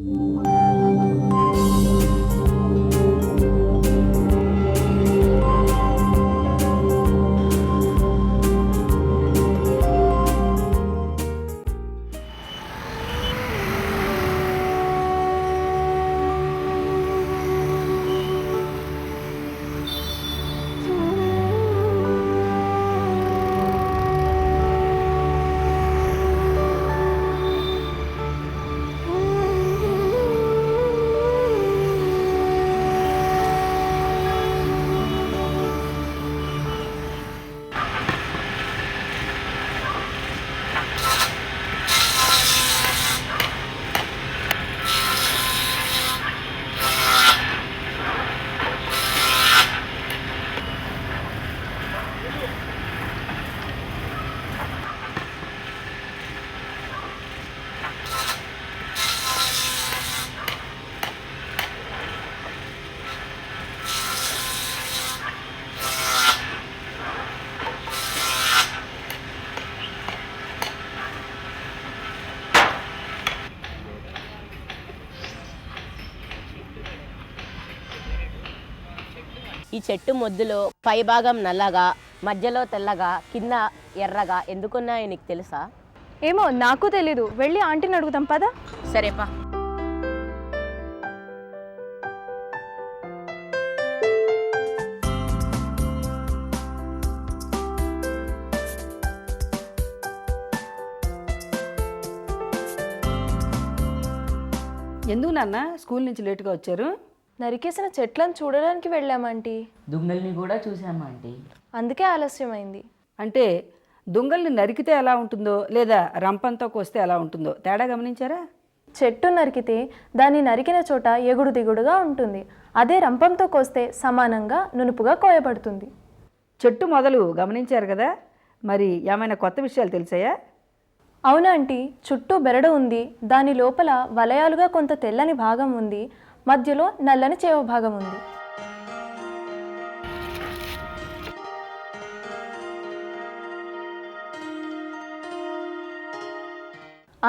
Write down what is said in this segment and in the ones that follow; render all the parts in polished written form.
ఈ చెట్టు మొద్దులో పైభాగం నల్లగా, మధ్యలో తెల్లగా, కింద ఎర్రగా ఎందుకున్నాయో నీకు తెలుసా? ఏమో నాకు తెలీదు, వెళ్ళి ఆంటీని అడుగుతాం పదా. సరేపా. ఎందుకు నాన్న స్కూల్ నుంచి లేటుగా వచ్చారు? నరికేసిన చెట్లను చూడడానికి వెళ్ళామంటీ. దుంగల్ని కూడా చూసామా ఆంటీ. అందుకే ఆలస్యమైంది. అంటే దుంగల్ని నరికితే ఎలా ఉంటుందో లేదా రంపంతో కోస్తే ఎలా ఉంటుందో తేడా గమనించారా? చెట్టు నరికితే దాన్ని నరికిన చోట ఎగుడు దిగుడుగా ఉంటుంది. అదే రంపంతో కోస్తే సమానంగా నునుపుగా కోయబడుతుంది. చెట్టు మొదలు గమనించారు కదా, మరి ఏమైనా కొత్త విషయాలు తెలిసాయా? అవునాంటీ, చుట్టూ బెరడు ఉంది. దాని లోపల వలయాలుగా కొంత తెల్లని భాగం ఉంది. మధ్యలో నల్లని చేవ భాగం ఉంది.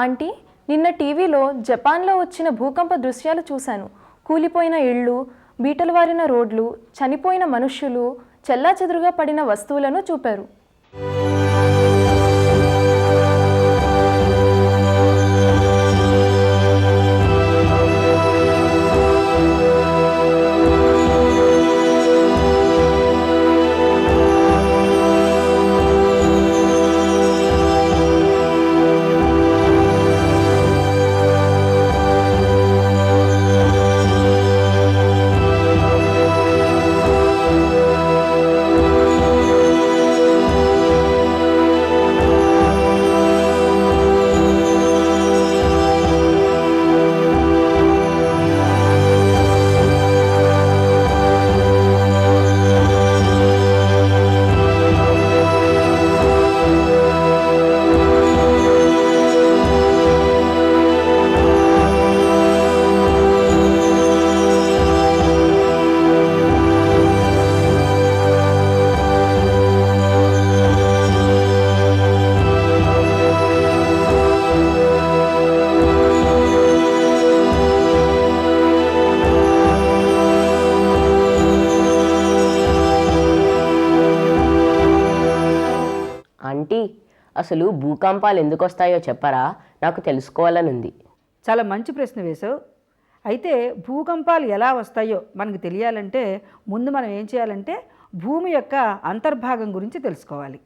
ఆంటీ, నిన్న టీవీలో జపాన్లో వచ్చిన భూకంప దృశ్యాలు చూశాను. కూలిపోయిన ఇళ్ళు, బీటలు వారిన రోడ్లు, చనిపోయిన మనుష్యులు, చెల్లాచెదురుగా పడిన వస్తువులను చూపారు. ఆంటీ, అసలు భూకంపాలు ఎందుకు వస్తాయో చెప్పరా? నాకు తెలుసుకోవాలని ఉంది. చాలా మంచి ప్రశ్న వేశావు. అయితే భూకంపాలు ఎలా వస్తాయో మనకు తెలియాలంటే ముందు మనం ఏం చేయాలంటే భూమి యొక్క అంతర్భాగం గురించి తెలుసుకోవాలి.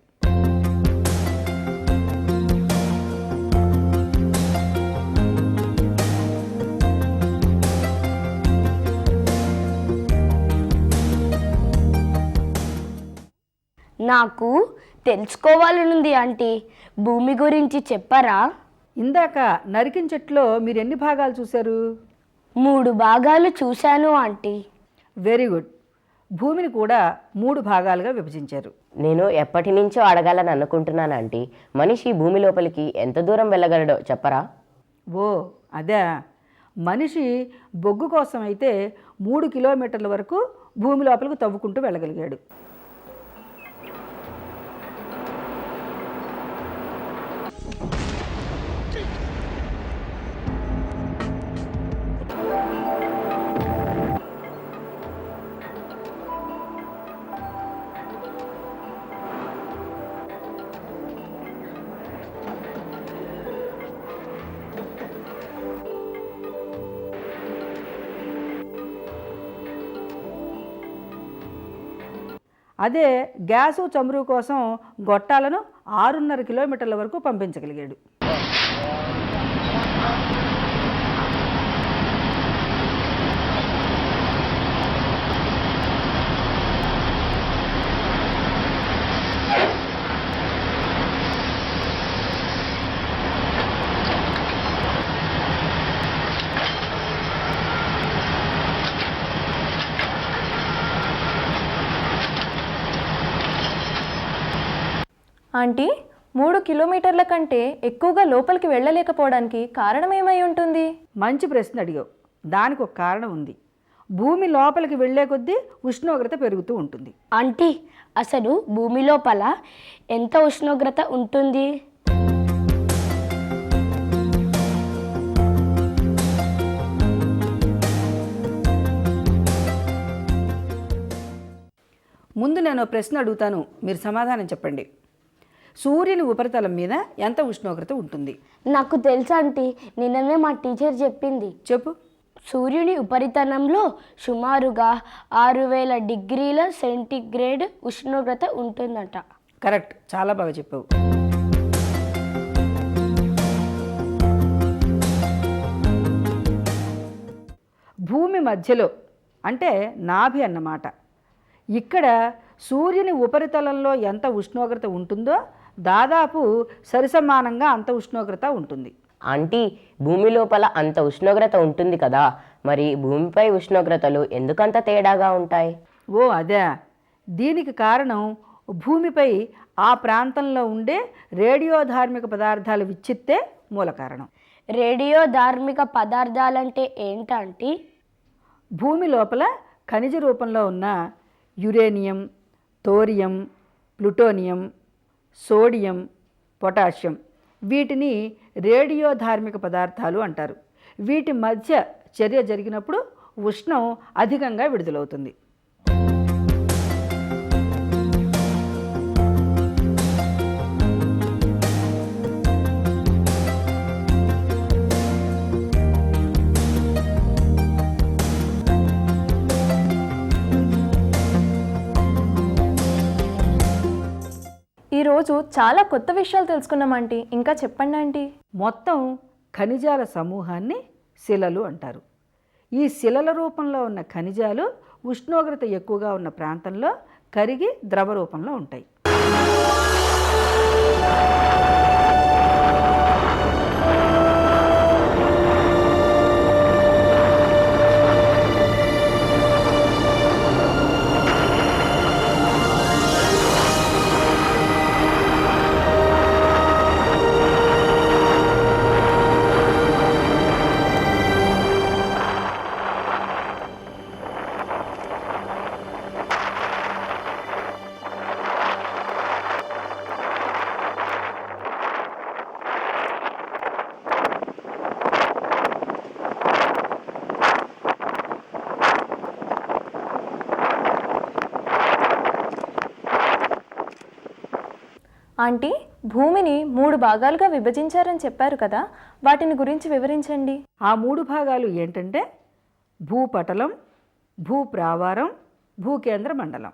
నాకు తెలుసుకోవాలనుంది ఆంటీ, భూమి గురించి చెప్పరా? ఇందాక నరికిన చెట్టులో మీరు ఎన్ని భాగాలు చూశారు? 3 భాగాలు చూశాను ఆంటీ. Very good. భూమిని కూడా 3 భాగాలుగా విభజించారు. నేను ఎప్పటి నుంచో అడగాలని అనుకుంటున్నాను ఆంటీ. మనిషి భూమి లోపలికి ఎంత దూరం వెళ్ళగలడో చెప్పరా? ఓ అదే, మనిషి బొగ్గు కోసం అయితే 3 కిలోమీటర్ల వరకు భూమి లోపలికి తవ్వుకుంటూ వెళ్ళగలిగాడు. అదే గ్యాసు చమురు కోసం గొట్టాలను 6.5 కిలోమీటర్ల వరకు పంపించగలిగాడు. ఆంటీ 3 కిలోమీటర్ల కంటే ఎక్కువగా లోపలికి వెళ్ళలేకపోవడానికి కారణం ఏమై ఉంటుంది? మంచి ప్రశ్న అడిగావు. దానికి ఒక కారణం ఉంది. భూమి లోపలికి వెళ్ళే కొద్దీ ఉష్ణోగ్రత పెరుగుతూ ఉంటుంది. ఆంటీ, అసలు భూమి లోపల ఎంత ఉష్ణోగ్రత ఉంటుంది? ముందు నేను ఒక ప్రశ్న అడుగుతాను, మీరు సమాధానం చెప్పండి. సూర్యుని ఉపరితలం మీద ఎంత ఉష్ణోగ్రత ఉంటుంది? నాకు తెలుసా ఆంటీ, నిన్ననే మా టీచర్ చెప్పింది. చెప్పు. సూర్యుని ఉపరితలంలో సుమారుగా 6000 డిగ్రీల సెంటీగ్రేడ్ ఉష్ణోగ్రత ఉంటుందట. కరెక్ట్, చాలా బాగా చెప్పావు. భూమి మధ్యలో అంటే నాభి అన్నమాట. ఇక్కడ సూర్యుని ఉపరితలంలో ఎంత ఉష్ణోగ్రత ఉంటుందో దాదాపు సరిసమానంగా అంత ఉష్ణోగ్రత ఉంటుంది. ఆంటీ, భూమి లోపల అంత ఉష్ణోగ్రత ఉంటుంది కదా, మరి భూమిపై ఉష్ణోగ్రతలు ఎందుకంత తేడాగా ఉంటాయి? ఓ అదే, దీనికి కారణం భూమిపై ఆ ప్రాంతంలో ఉండే రేడియోధార్మిక పదార్థాలు విచ్చిత్తే మూల కారణం. రేడియో ధార్మిక పదార్థాలంటే ఏంటంటే? భూమి లోపల ఖనిజ రూపంలో ఉన్న uranium, thorium, plutonium, sodium, potassium, వీటిని రేడియోధార్మిక పదార్థాలు అంటారు. వీటి మధ్య చర్య జరిగినప్పుడు ఉష్ణం అధికంగా విడుదలవుతుంది. ఈరోజు చాలా కొత్త విషయాలు తెలుసుకున్నాం ఆంటీ. ఇంకా చెప్పండి ఆంటీ. మొత్తం ఖనిజాల సమూహాన్ని శిలలు అంటారు. ఈ శిలల రూపంలో ఉన్న ఖనిజాలు ఉష్ణోగ్రత ఎక్కువగా ఉన్న ప్రాంతంలో కరిగి ద్రవ రూపంలో ఉంటాయి. ఆంటీ, భూమిని 3 భాగాలుగా విభజించారని చెప్పారు కదా, వాటిని గురించి వివరించండి. ఆ 3 భాగాలు ఏంటంటే భూపటలం, భూప్రావారం, భూకేంద్ర మండలం.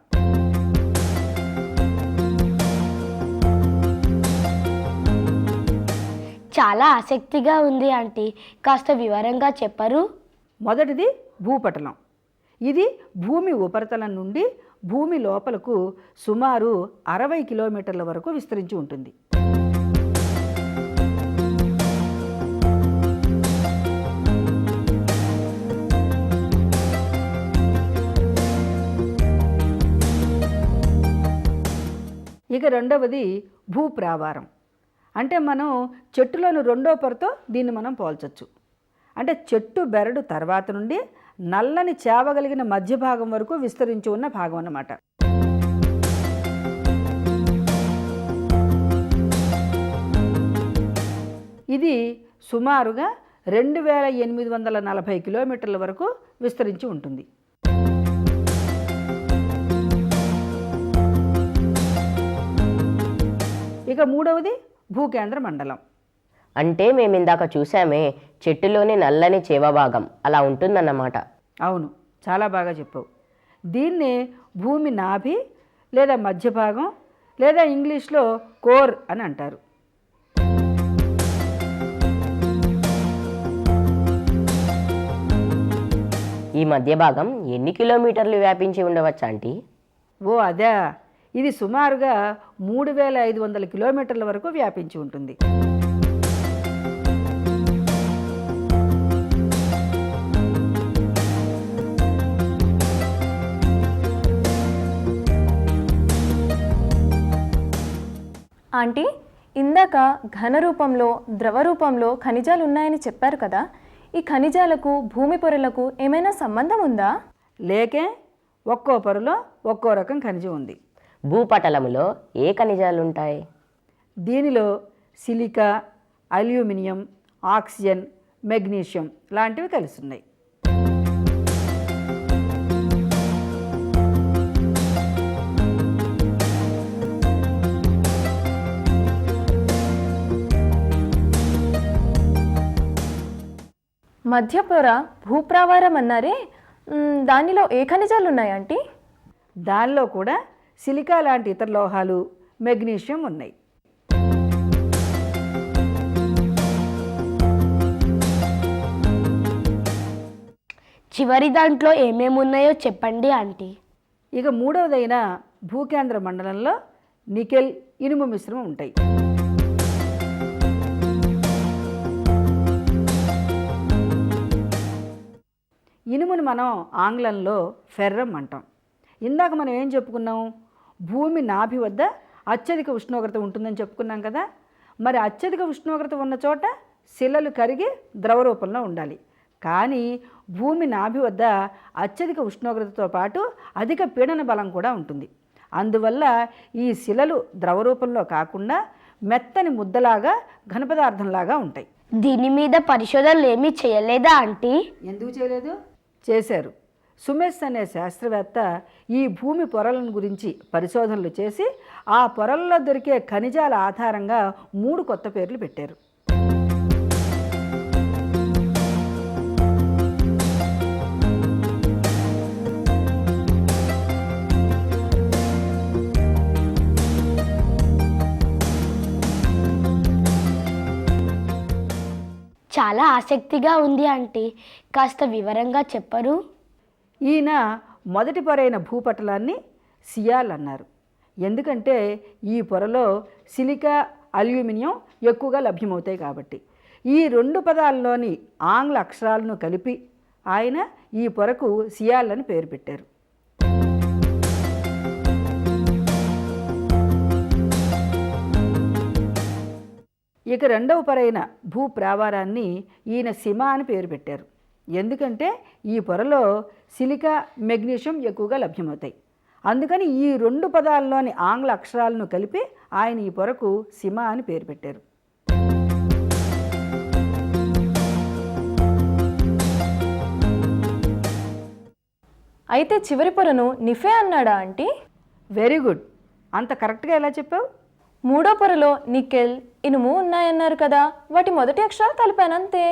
చాలా ఆసక్తిగా ఉంది ఆంటీ, కాస్త వివరంగా చెప్పరు? మొదటిది భూపటలం. ఇది భూమి ఉపరితలం నుండి భూమి లోపలకు సుమారు 60 కిలోమీటర్ల వరకు విస్తరించి ఉంటుంది. ఇక రెండవది భూప్రావారం. అంటే మనం చెట్టులోని రెండో పొరతో దీన్ని మనం పోల్చొచ్చు. అంటే చెట్టు బెరడు తర్వాత నుండి నల్లని చేవగలిగిన మధ్య భాగం వరకు విస్తరించి ఉన్న భాగం అన్నమాట. ఇది సుమారుగా 2840 కిలోమీటర్ల వరకు విస్తరించి ఉంటుంది. ఇక మూడవది భూకేంద్ర మండలం. అంటే మేము ఇందాక చూసామే, చెట్టులోని నల్లని చేవభాగం అలా ఉంటుందన్నమాట. అవును, చాలా బాగా చెప్పావు. దీన్నే భూమి నాభి లేదా మధ్య భాగం లేదా ఇంగ్లీష్లో కోర్ అని అంటారు. ఈ మధ్య భాగం ఎన్ని కిలోమీటర్లు వ్యాపించి ఉండవచ్చు ఆంటీ? ఓ అదే, ఇది సుమారుగా 3500 కిలోమీటర్ల వరకు వ్యాపించి ఉంటుంది. ఆంటీ, ఇందాక ఘన రూపంలో ద్రవ రూపంలో ఖనిజాలు ఉన్నాయని చెప్పారు కదా, ఈ ఖనిజాలకు భూమి పొరలకు ఏమైనా సంబంధం ఉందా? లేకే, ఒక్కో పొరలో ఒక్కో రకం ఖనిజం ఉంది. భూపటలములో ఏ ఖనిజాలు ఉంటాయి? దీనిలో సిలికా, అల్యూమినియం, ఆక్సిజన్, మెగ్నీషియం లాంటివి కలిసి ఉన్నాయి. మధ్య పొర భూప్రావారం అన్నారే, దానిలో ఏ ఖనిజాలు ఉన్నాయి ఆంటీ? దానిలో కూడా సిలికా లాంటి ఇతర లోహాలు, మెగ్నీషియం ఉన్నాయి. చివరి దాంట్లో ఏమేమి ఉన్నాయో చెప్పండి ఆంటీ. ఇక మూడవదైన భూకేంద్ర మండలంలో నికెల్, ఇనుము మిశ్రమం ఉంటాయి. ఇనుముని మనం ఆంగ్లంలో ఫెర్రం అంటాం. ఇందాక మనం ఏం చెప్పుకున్నాం? భూమి నాభి వద్ద అత్యధిక ఉష్ణోగ్రత ఉంటుందని చెప్పుకున్నాం కదా. మరి అత్యధిక ఉష్ణోగ్రత ఉన్న చోట శిలలు కరిగి ద్రవ రూపంలో ఉండాలి. కానీ భూమి నాభి వద్ద అత్యధిక ఉష్ణోగ్రతతో పాటు అధిక పీడన బలం కూడా ఉంటుంది. అందువల్ల ఈ శిలలు ద్రవ రూపంలో కాకుండా మెత్తని ముద్దలాగా ఘనపదార్థంలాగా ఉంటాయి. దీని మీద పరిశోధనలు ఏమీ చేయలేదా ఆంటీ? ఎందుకు చేయలేదు? చేశారు. సుమెస్ అనే శాస్త్రవేత్త ఈ భూమి పొరలను గురించి పరిశోధనలు చేసి ఆ పొరల్లో దొరికే ఖనిజాల ఆధారంగా 3 కొత్త పేర్లు పెట్టారు. చాలా ఆసక్తిగా ఉంది ఆంటీ, కాస్త వివరంగా చెప్పరు? ఈయన మొదటి పొరైన భూపటలాన్ని సియాల్ అన్నారు. ఎందుకంటే ఈ పొరలో సిలికా, అల్యూమినియం ఎక్కువగా లభ్యమవుతాయి కాబట్టి. ఈ 2 పదాల్లోని ఆంగ్ల అక్షరాలను కలిపి ఆయన ఈ పొరకు సియాల్ అని పేరు పెట్టారు. ఇక రెండవ పొరైన భూ ప్రావారాన్ని ఈయన సిమా అని పేరు పెట్టారు. ఎందుకంటే ఈ పొరలో సిలికా, మెగ్నీషియం ఎక్కువగా లభ్యమవుతాయి. అందుకని ఈ 2 పదాల్లోని ఆంగ్ల అక్షరాలను కలిపి ఆయన ఈ పొరకు సిమా అని పేరు పెట్టారు. అయితే చివరి పొరను నిఫే అన్నాడా ఆంటీ? వెరీ గుడ్, అంత కరెక్ట్గా ఎలా చెప్పావు? మూడో పొరలో నికెల్, ఇనుము ఉన్నాయన్నారు కదా, వాటి మొదటి అక్షరాలు కలిపానంతే.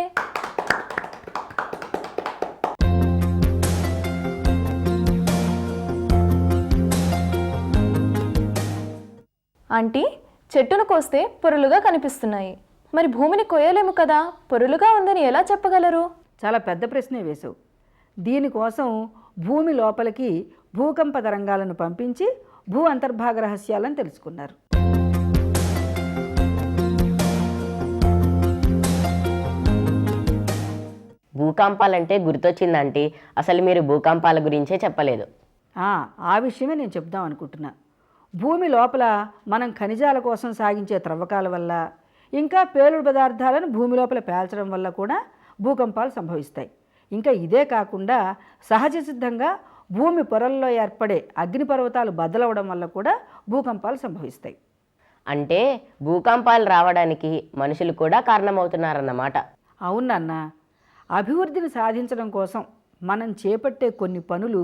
ఆంటీ, చెట్టును కోస్తే పొరులుగా కనిపిస్తున్నాయి, మరి భూమిని కోయలేము కదా, పొరులుగా ఉందని ఎలా చెప్పగలరు? చాలా పెద్ద ప్రశ్నే వేశావు. దీనికోసం భూమి లోపలికి భూకంప తరంగాలను పంపించి భూ అంతర్భాగ రహస్యాలను తెలుసుకున్నారు. భూకంపాలంటే గుర్తొచ్చిందంటే అసలు మీరు భూకంపాల గురించే చెప్పలేదు. ఆ విషయమే నేను చెప్దాం అనుకుంటున్నా. భూమి లోపల మనం ఖనిజాల కోసం సాగించే త్రవ్వకాల వల్ల, ఇంకా పేలుడు పదార్థాలను భూమి లోపల పేల్చడం వల్ల కూడా భూకంపాలు సంభవిస్తాయి. ఇంకా ఇదే కాకుండా సహజ సిద్ధంగా భూమి పొరల్లో ఏర్పడే అగ్నిపర్వతాలు బద్దలవడం వల్ల కూడా భూకంపాలు సంభవిస్తాయి. అంటే భూకంపాలు రావడానికి మనుషులు కూడా కారణమవుతున్నారన్నమాట. అవునన్న, అభివృద్ధిని సాధించడం కోసం మనం చేపట్టే కొన్ని పనులు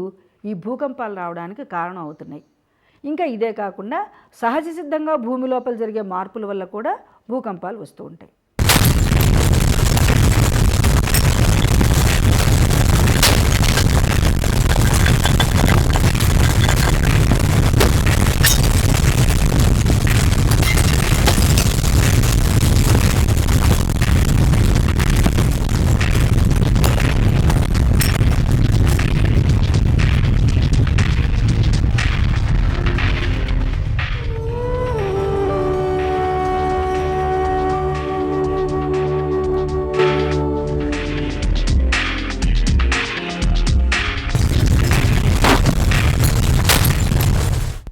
ఈ భూకంపాలు రావడానికి కారణం అవుతున్నాయి. ఇంకా ఇదే కాకుండా సహజ సిద్ధంగా భూమి లోపల జరిగే మార్పుల వల్ల కూడా భూకంపాలు వస్తూ ఉంటాయి.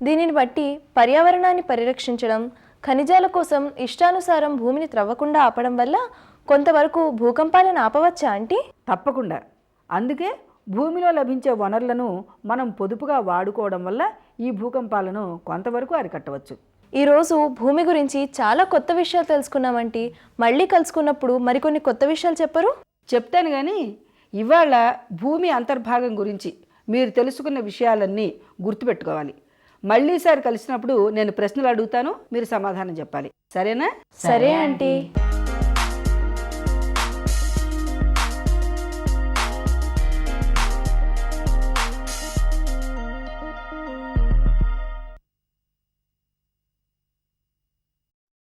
దీనిని బట్టి పర్యావరణాన్ని పరిరక్షించడం, ఖనిజాల కోసం ఇష్టానుసారం భూమిని త్రవ్వకుండా ఆపడం వల్ల కొంతవరకు భూకంపాలను ఆపవచ్చా ఆంటీ? తప్పకుండా. అందుకే భూమిలో లభించే వనరులను మనం పొదుపుగా వాడుకోవడం వల్ల ఈ భూకంపాలను కొంతవరకు అరికట్టవచ్చు. ఈరోజు భూమి గురించి చాలా కొత్త విషయాలు తెలుసుకున్నామంటీ. మళ్ళీ కలుసుకున్నప్పుడు మరికొన్ని కొత్త విషయాలు చెప్పరు? చెప్తాను కానీ ఇవాళ భూమి అంతర్భాగం గురించి మీరు తెలుసుకున్న విషయాలన్నీ గుర్తుపెట్టుకోవాలి. మళ్ళీసారి కలిసినప్పుడు నేను ప్రశ్నలు అడుగుతాను, మీరు సమాధానం చెప్పాలి. సరేనా? సరే ఆంటీ.